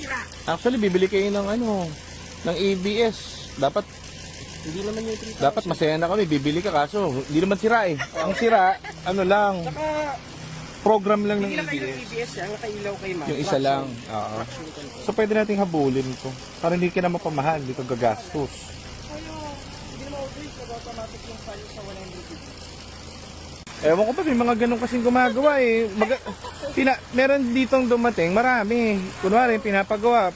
sira. Actually, bibili kayo ng ano, ng ABS. Dapat, Hindi naman yung 3,000. dapat masaya na kami, bibili ka kaso, hindi naman sira eh. Ang sira, ano lang, Saka, program lang ng hindi lang kayo ng ABS. ABS yan, nakailaw kay ma'am. Yung isa lang. Oo. So, pwede nating habulin ito. Para hindi ka na mapamahal, hindi ka gagastos. Kayo, hindi naman always nag-automatic yung value sa 100. Ewan ko pa, may mga ganun kasing gumagawa eh. Meron ditong dumating, marami. Kunwari, pinapagawa,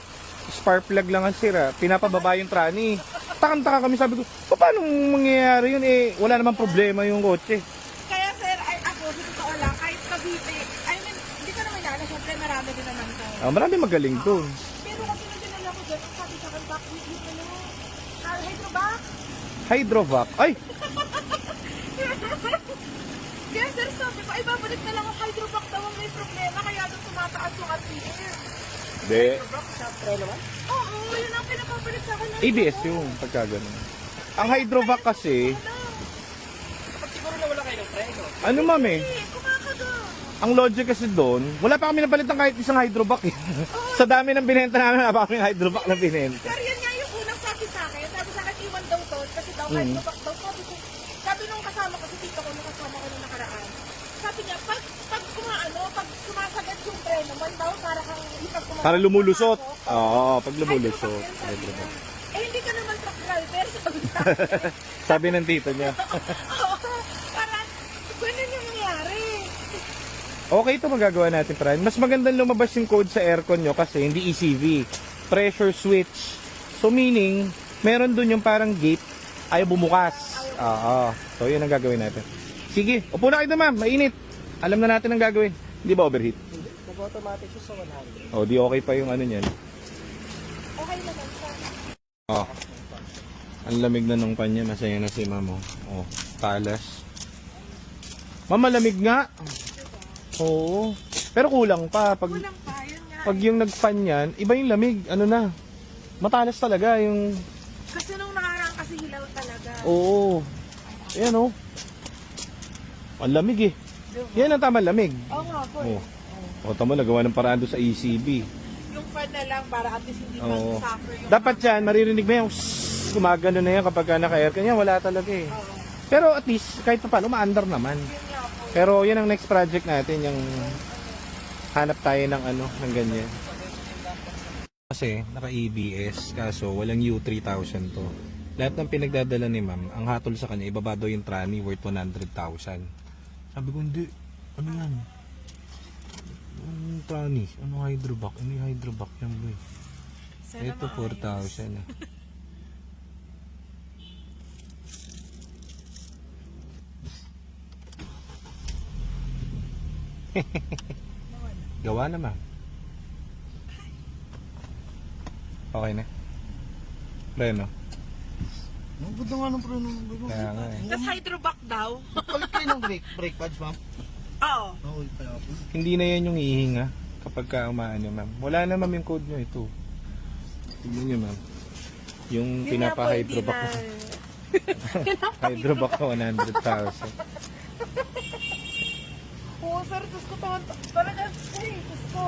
spark plug lang ang sira, pinapababa yung trani. Takang-taka kami, sabi ko, paano mangyayari yun eh? Wala namang problema yung kotse. Kaya sir, ay ako, sa totoo lang, kahit Cavite, I mean, hindi ko naman yan, syempre marami din naman ko. Marami magaling doon. Pero kasi nadinala ko dyan, ang sabi sa akin, back with you, ano, hydrovac. Hydrovac. Ay! Kaya sir, sabi ko, ay babalik na lang ang hydrovac daw ang may problema, kaya doon tumataas yung RPM. Hindi. Try naman. Oo, yun ang pinapabalik sa akin. ng ABS hydrovac. yung pagka ganun. Ang hydrovac kasi, Pag siguro nawala kayo ng preno. ano ma'am eh, Hindi, kumakaga. ang logic kasi doon, wala pa kami napalit ng kahit isang hydrovac eh. Sa dami ng binenta namin, wala pa kami hydrovac na binenta. Sir, yan nga yung unang sabi sa akin. Sabi sa akin, iwan daw to, kasi daw hydrovac daw. Sabi nung kasama ko, si tito ko, nung kasama ko nung nakaraan. Sabi niya, pag sumasagat yung preno, man daw, para kang ipag Para lumulusot. Oo, pag lumulusot. Hydrovac. Eh, hindi ka naman truck driver, sabi niya. Sabi ng tito niya. Oo, para, ganun yung nangyari. Okay ito magagawa natin, Fran. Mas magandang lumabas yung code sa aircon nyo kasi hindi ECV. Pressure switch. So meaning, meron dun yung parang gate, ayaw bumukas. Oo. So yun ang gagawin natin. Sige, upo na kayo na ma'am, mainit. Alam na natin ang gagawin. Hindi ba overheat? Hindi. Nag-automatic siya sa 100. O, di okay pa yung ano niyan. Okay naman siya. Oh. Ang lamig na nung kanya, masaya na si ma'am. Oh, talas. Ma'am, malamig nga. Oo. Pero kulang pa. Kulang pa, yun nga. Pag yung nag-fan yan, iba yung lamig. Ano na? Matalas talaga yung... Kasi nung nakaraan kasi hilaw talaga. Oo. Ayan oh. Ang lamig eh. Yan ang tama lamig. Oo nga po. Oh. O, tama, nagawa ng paraan doon sa ECB. Yung fan na lang para at least hindi Oo. mag-suffer yung... Dapat yan, maririnig mo yung gumagano na yan kapag naka-aircon. Yan, wala talaga eh. Oo. Pero at least, kahit pa paano, ma-under naman. Yun nga po. Pero yan ang next project natin, yung hanap tayo ng ano, ng ganyan. Kasi naka-ABS, kaso walang U3000 to. Lahat ng pinagdadala ni ma'am, ang hatol sa kanya, ibaba daw yung trani worth 100,000. Sabi ko, hindi. Ano yan? Anong trani? Anong hydrovac? Ano yung hydrovac yan, boy? Sana Ito, maayos. 4,000 eh. Gawa na ma'am. Okay na. Preno. Ang ganda nga ng preno. Kaya nga eh. Tapos hydrovac daw. Palit kayo ng brake pads, ma'am. Oo. Oo, kaya po. Hindi na yan yung hihinga kapag ka umaano ma'am. Wala na ma'am yung code nyo ito. Tignan nyo ma'am. Yung Yun nga po, pinapa-hydrovac hindi ko. na- Hydrovac ko 100,000. Oo, sir, Diyos ko talaga, Diyos ko.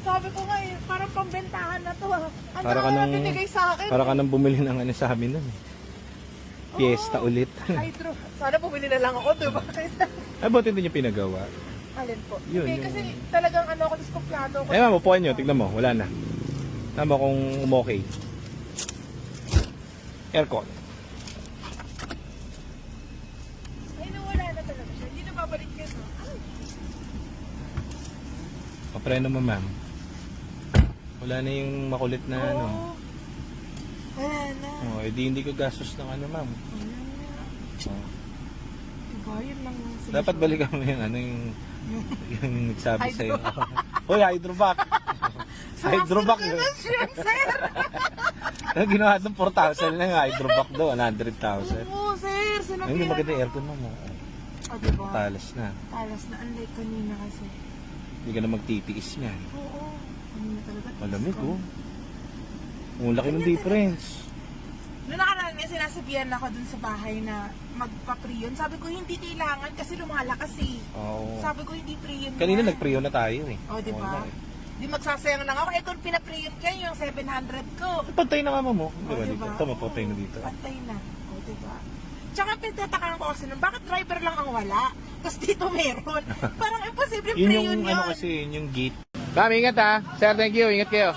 Sabi ko nga eh, parang pambentahan na to ah. Ang Para ka dami na nang- binigay sa akin. Para ka nang bumili ng ano sa amin nun eh. Fiesta ulit. Hydro. Sana bumili na lang ako, diba? Ay, buti hindi nyo pinagawa. Alin po? Yun, Hindi, yung- kasi talagang ano ako, diskuplado ko. Eh ma'am, upuan nyo. Tignan mo. Wala na. Tama kung umokay. Aircon. Ay, nawala na talaga siya. Hindi na babalik yun. Ay, Papreno mo ma'am. Wala na yung makulit na ano. oo. Wala na. Oh, edi hindi ko gastos ng ano ma'am. Oh. Diba, yun lang yung sinusunod. Dapat balikan mo yung ano yung nagsabi Hydro. sa'yo. Hoy, hydrovac. Hydrovac yun. Sumasunod siya, sir. Ang ginawa ng 4,000 lang yung hydrovac daw, 100,000. Oo, sir. Ay, Sinabi hindi maganda yung aircon mo. O, diba? Talas na. Talas na. Unlike kanina kasi. Hindi ka na magtitiis niyan. Oo. Kanina talaga. Malamig oh. Ang laki ng difference. Noong nakaraan nga sinasabihan ako dun sa bahay na magpa-pre-yun. Sabi ko hindi kailangan kasi lumalakas eh. Oo. Sabi ko hindi pre-yun. Kanina na. nag-pre na tayo eh. Oh, di ba? Wala eh. Di magsasayang na ako. Ito pinaprint kayo yung 700 ko. Pantay na nga mo. Di ba O, dito? Ito, mapantay na dito. Pantay na. O, diba? Tsaka pinatatakaan ko kasi nun, bakit driver lang ang wala? Tapos dito meron. Parang imposible Yun pre yung yun. ano kasi, yun yung gate. Ma'am, ingat ha. Sir, thank you. Ingat kayo.